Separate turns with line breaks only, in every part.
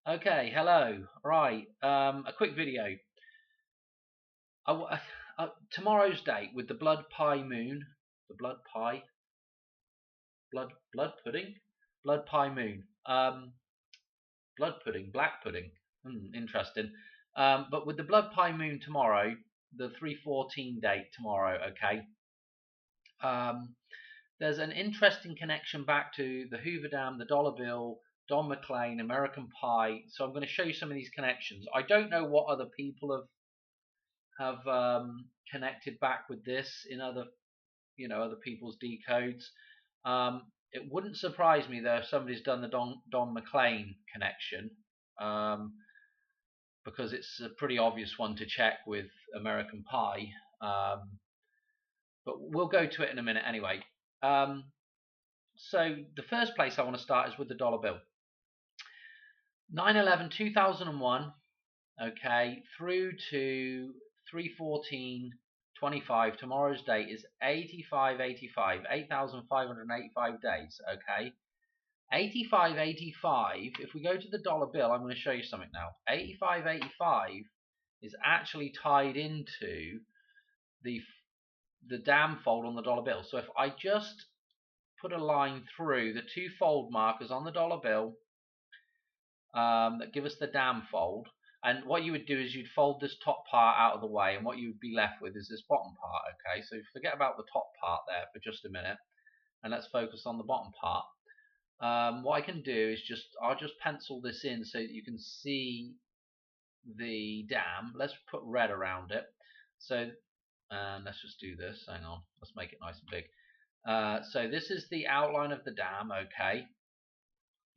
Okay, hello. Right, a quick video. Tomorrow's date with the blood pie moon, the blood pie, blood pudding, blood pie moon, blood pudding, black pudding. Interesting. But with the blood pie moon tomorrow, the 314 date tomorrow. Okay. Um, there's an interesting connection back to the Hoover Dam, the dollar bill, Don McLean, American Pie. So I'm going to show you some of these connections. I don't know what other people have connected back with this in other people's decodes. It wouldn't surprise me though if somebody's done the Don McLean connection, um, because it's a pretty obvious one to check with American Pie. But we'll go to it in a minute anyway. So the first place I want to start is with the dollar bill. 9/11 2001, okay, through to 3/14/25. Tomorrow's date is 8,585 days, okay. 8585, if we go to the dollar bill, I'm going to show you something now. 8585 is actually tied into the dam fold on the dollar bill. So if I just put a line through the two fold markers on the dollar bill that give us the dam fold, and what you would do is you'd fold this top part out of the way, and what you would be left with is this bottom part. Okay, so forget about the top part there for just a minute, and let's focus on the bottom part. What I can do is I'll just pencil this in so that you can see the dam. Let's put red around it. So let's just do this. Hang on, let's make it nice and big. So this is the outline of the dam. Okay,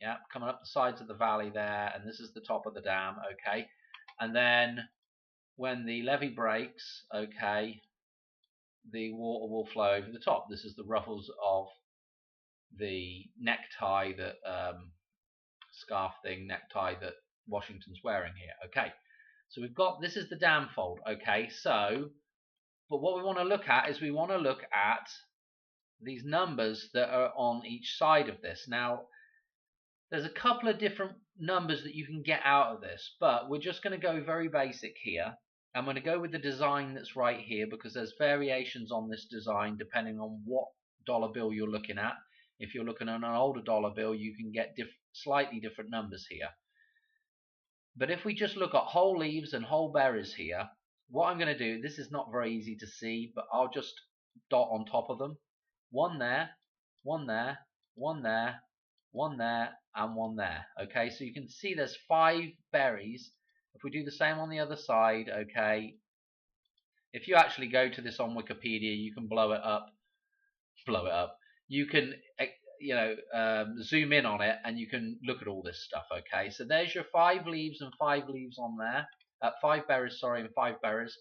yeah, coming up the sides of the valley there, and this is the top of the dam. Okay, and then when the levee breaks, okay, the water will flow over the top. This is the ruffles of the necktie that scarf thing, necktie that Washington's wearing here. Okay, so we've got, this is the dam fold. Okay, so, but what we want to look at is we want to look at these numbers that are on each side of this. Now, there's a couple of different numbers that you can get out of this, but we're just going to go very basic here. I'm going to go with the design that's right here because there's variations on this design depending on what dollar bill you're looking at. If you're looking at an older dollar bill, you can get slightly different numbers here. But if we just look at whole leaves and whole berries here, what I'm going to do, this is not very easy to see, but I'll just dot on top of them. One there, one there, one there, one there, and one there. Okay, so you can see there's 5 berries. If we do the same on the other side, okay, if you actually go to this on Wikipedia, you can blow it up. You can zoom in on it and you can look at all this stuff. Okay, so there's your 5 leaves and 5 leaves on there. 5 berries, sorry, and 5 berries.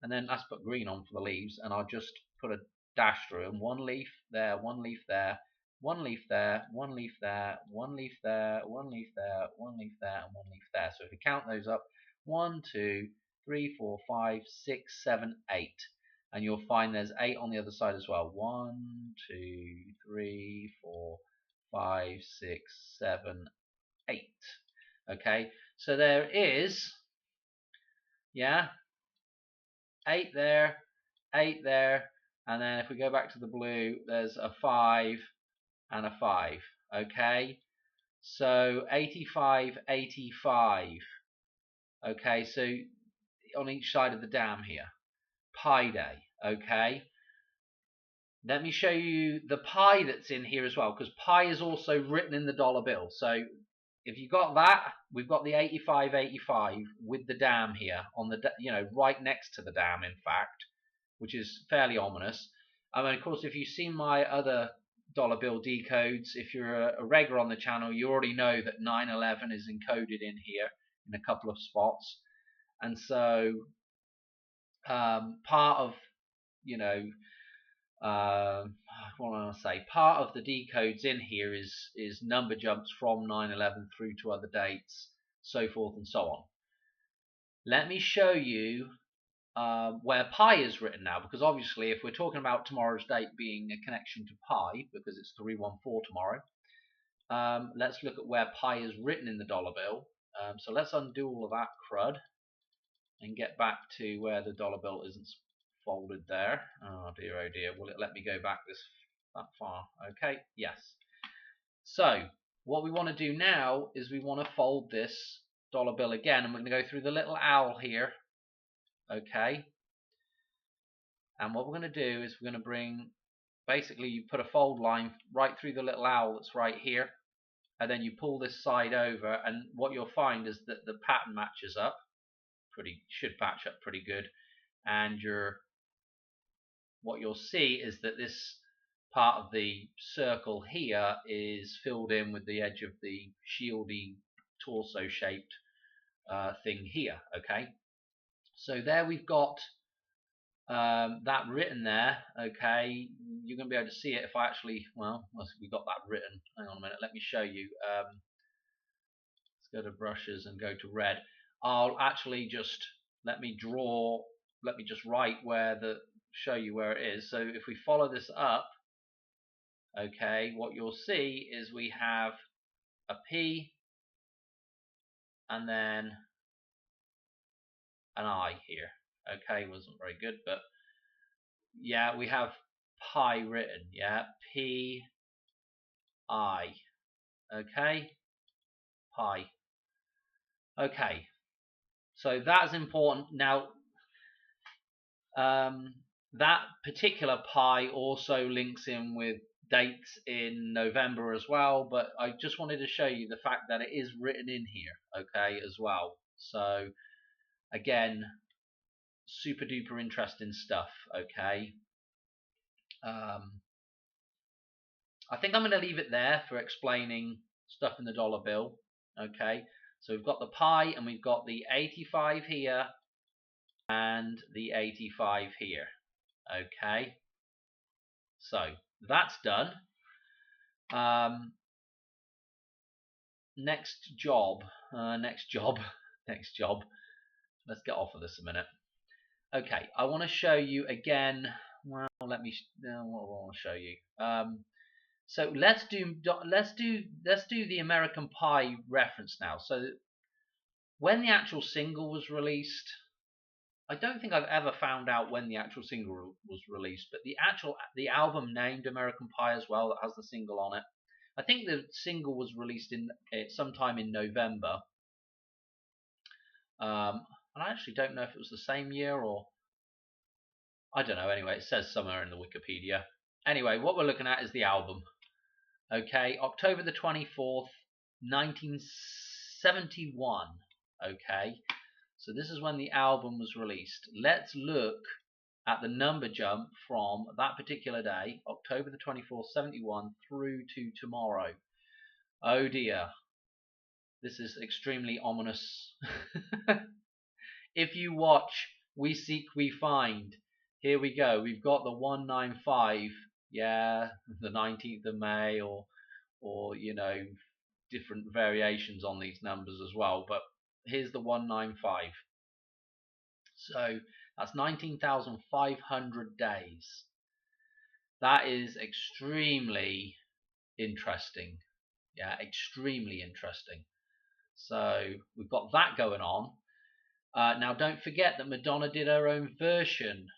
And then let's put green on for the leaves, and I'll just put a dash through them. 1 leaf there, 1 leaf there, 1 leaf there, 1 leaf there, 1 leaf there, 1 leaf there, 1 leaf there, and 1 leaf there. So if you count those up, 1, 2, 3, 4, 5, 6, 7, 8. And you'll find there's 8 on the other side as well. 1, 2, 3, 4, 5, 6, 7, 8. Okay, so there is, yeah, 8 there, 8 there, and then if we go back to the blue, there's a 5 and a 5. Okay, so 85, 85. Okay, so on each side of the dam here. Pi Day. Okay, let me show you the pi that's in here as well, because pi is also written in the dollar bill. So if you got that, we've got the 8585 with the dam here on the, right next to the dam, in fact, which is fairly ominous. I mean, of course, if you've seen my other dollar bill decodes, if you're a regular on the channel, you already know that 9/11 is encoded in here in a couple of spots. And so part of, what I want to say, part of the decodes in here is number jumps from 9/11 through to other dates, so forth and so on. Let me show you where pi is written now, because obviously if we're talking about tomorrow's date being a connection to pi, because it's 314 tomorrow, let's look at where pi is written in the dollar bill. So let's undo all of that crud and get back to where the dollar bill isn't folded there. Oh dear, will it let me go back that far? Okay, yes. So what we want to do now is we want to fold this dollar bill again, and we're going to go through the little owl here. Okay, and what we're going to do is we're going to bring, basically you put a fold line right through the little owl that's right here, and then you pull this side over, and what you'll find is that the pattern matches up should match up pretty good, and what you'll see is that this part of the circle here is filled in with the edge of the shieldy torso shaped thing here. Okay, so there we've got that written there. Okay, you're going to be able to see it if I actually, well, we got that written. Hang on a minute, let me show you. Let's go to brushes and go to red. I'll actually just let me just write show you where it is. So if we follow this up, okay, what you'll see is we have a P and then an I here. Okay, wasn't very good, but yeah, we have pi written. Yeah, P I. Okay, pi. Okay, so that's important. Now, that particular pi also links in with dates in November as well, but I just wanted to show you the fact that it is written in here, okay, as well. So again, super duper interesting stuff. Okay, I think I'm going to leave it there for explaining stuff in the dollar bill. Okay, so we've got the pi and we've got the 85 here and the 85 here. Okay, so that's done. Next job. Let's get off of this a minute. Okay, I want to show you again. Well, what I want to show you. So let's do the American Pie reference now. So when the actual single was released, I don't think I've ever found out when the actual single was released, but the album named American Pie as well, that has the single on it. I think the single was released sometime in November. And I actually don't know if it was the same year or I don't know. Anyway, it says somewhere in the Wikipedia. Anyway, what we're looking at is the album. Okay, October the 24th, 1971. Okay, so this is when the album was released. Let's look at the number jump from that particular day, October the 24th, 71, through to tomorrow. Oh dear, this is extremely ominous. If you watch We Seek, We Find, here we go. We've got the 195, yeah, the 19th of May, or you know, different variations on these numbers as well. But here's the 195. So that's 19,500 days. That is extremely interesting. Yeah, extremely interesting. So we've got that going on. Now, don't forget that Madonna did her own version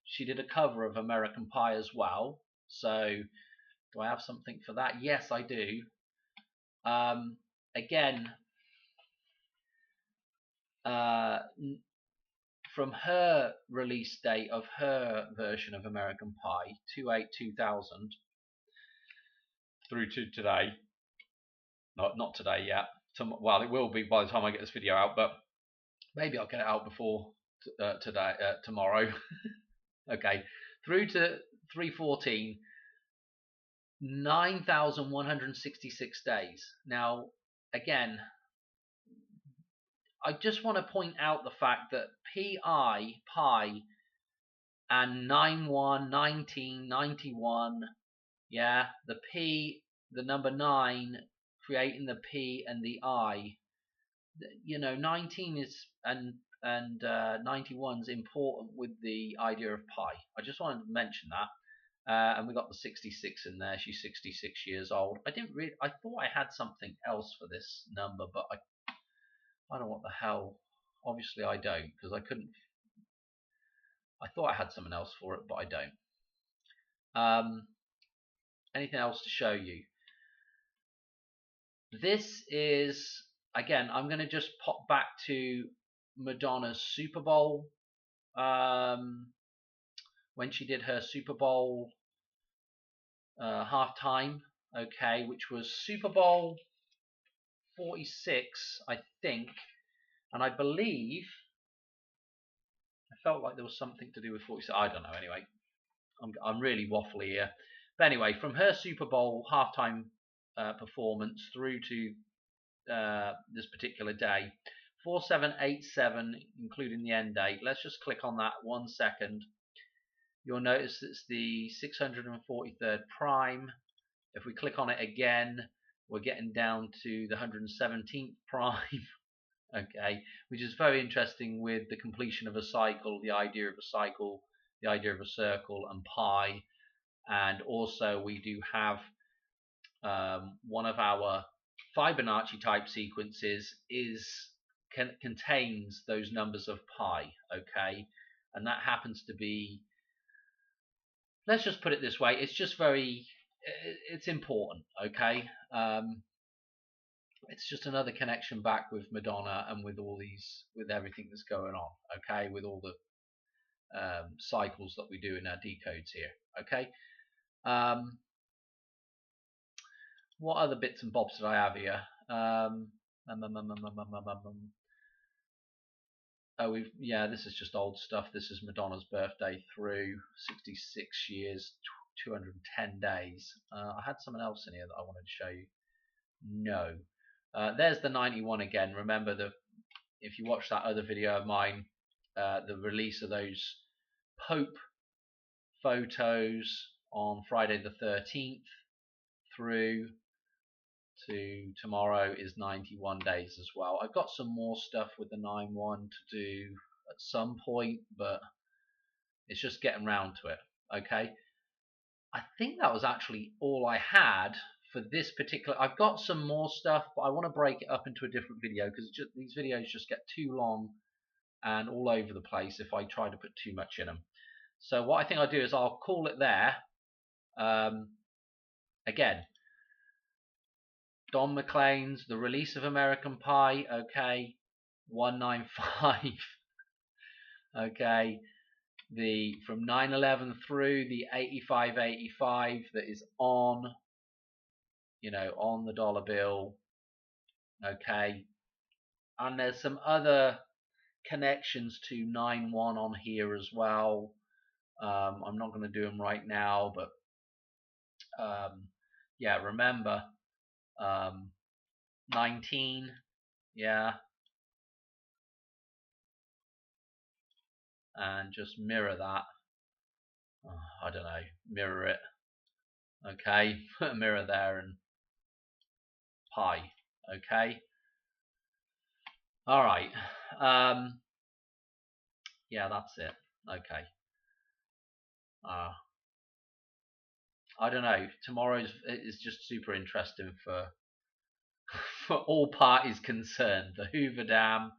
she did a cover of American Pie as well. So, do I have something for that? Yes, I do. Again, from her release date of her version of American Pie, 2/8/2000, through to today. Not today yet. Well, it will be by the time I get this video out, but maybe I'll get it out before tomorrow. Okay, through to 3/14, 9,166 days. Now, again, I just want to point out the fact that pi, and 91, 19, 91, yeah, the P, the number 9, creating the P and the I. You know, 19 is and 91 is important with the idea of pi. I just wanted to mention that. And we got the 66 in there. She's 66 years old. I thought I had something else for this number, but I don't know what the hell. Obviously I don't, because I couldn't. I thought I had something else for it, but I don't. Anything else to show you? This is, again, I'm going to just pop back to Madonna's Super Bowl. When she did her Super Bowl halftime, okay, which was Super Bowl 46, I think, and I believe, I felt like there was something to do with 46. I don't know. Anyway, I'm really waffly here. But anyway, from her Super Bowl halftime performance through to this particular day, 4787, including the end date. Let's just click on that 1 second. You'll notice it's the 643rd prime. If we click on it again, we're getting down to the 117th prime. Okay, which is very interesting with the completion of a cycle, the idea of a cycle, the idea of a circle, and pi. And also we do have one of our Fibonacci type sequences contains those numbers of pi, okay, and that happens to be, let's just put it this way, it's just it's important, okay. It's just another connection back with Madonna and with with everything that's going on, okay, with all the cycles that we do in our decodes here, okay. What other bits and bobs did I have here? Yeah, this is just old stuff. This is Madonna's birthday through 66 years, 210 days. I had something else in here that I wanted to show you. No. There's the 91 again. Remember, if you watch that other video of mine, the release of those Pope photos on Friday the 13th through to tomorrow is 91 days as well. I've got some more stuff with the 9-1 to do at some point, but it's just getting round to it. Okay, I think that was actually all I had for this particular. I've got some more stuff, but I want to break it up into a different video because these videos just get too long and all over the place if I try to put too much in them. So what I think I'll do is I'll call it there. Again, Don McLean's The Release of American Pie, okay, 195, okay, from 9/11 through the 85/85 that is on, on the dollar bill, okay, and there's some other connections to 9/1 on here as well. I'm not going to do them right now, but yeah, remember 19, yeah, and just mirror that. I don't know, mirror it, okay, put a mirror there and pi, okay. All right, yeah, that's it, okay. I don't know, tomorrow is just super interesting for for all parties concerned. The Hoover Dam,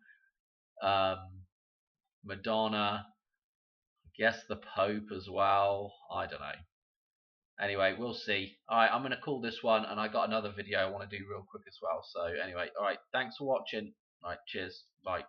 Madonna, I guess the Pope as well. I don't know. Anyway, we'll see. Alright, I'm going to call this one, and I got another video I want to do real quick as well. So anyway, alright, thanks for watching. Alright, cheers. Bye.